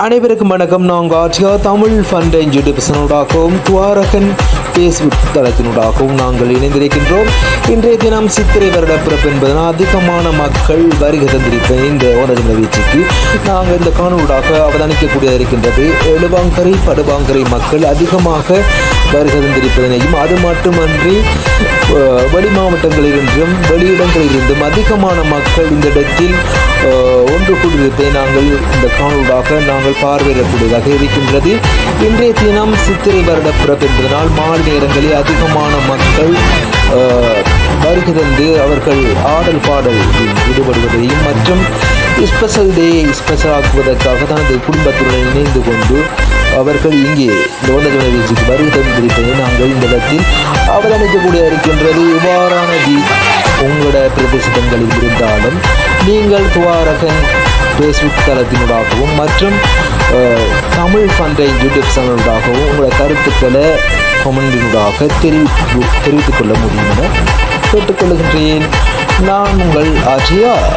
அனைவருக்கும் வணக்கம். நாங்கள் ஆட்சியா தமிழ் ஃபண்டை யூடியூப் சேனலுடாகவும் துவாரகன் ஃபேஸ்புக் தளத்தினூடாகவும் நாங்கள் இணைந்திருக்கின்றோம். இன்றைய தினம் சித்திரை வருட பிறப்பு என்பதனால் அதிகமான மக்கள் வருகை தந்திருப்ப இந்த ஓனஜன வீச்சுக்கு நாங்கள் இந்த காணொலியாக அவதானிக்கக்கூடியதாக இருக்கின்றது. எழுவாங்கரை படுவாங்கரை மக்கள் அதிகமாக வருகை தந்திருப்பதனையும் அது மட்டுமன்றி வெளி மாவட்டங்களிலிருந்தும் வெளியிடங்களிலிருந்தும் அதிகமான மக்கள் இந்த இடத்தில் ஒன்று கூடியிருப்பதை நாங்கள் இந்த காணொலியாக நாங்கள் பார்வையிடக்கூடியதாக இருக்கின்றது. இன்றைய தினம் சித்திரை வருட பிறப்பு என்பதனால் மாலை நேரங்களில் அதிகமான மக்கள் வருகை தந்து அவர்கள் ஆடல் பாடல் ஈடுபடுவதையும் மற்றும் ஸ்பெஷல் டே ஸ்பெஷல் ஆக்குவதற்காக தனது குடும்பத்துடன் இணைந்து கொண்டு அவர்கள் இங்கே ஓனஜன வீச்சுக்கு வருகை தந்திருப்பதை நாங்கள் இந்த இடத்தில் அவதானிக்கக்கூடிய இருக்கின்றது. இவ்வாறான உங்களோட பிரதேசங்களில் இருந்தாலும் நீங்கள் துவாரகன் ஃபேஸ்புக் தளத்தினூடாகவும் மற்றும் தமிழ் ஃபண்டை யூடியூப் சேனலுடாகவும் உங்களோட கருத்துக்களை கமெண்டினூடாக தெரிவித்துக் கொள்ள முடியும் என கேட்டுக்கொள்கின்றேன். நான் உங்கள் ஆட்சியார்.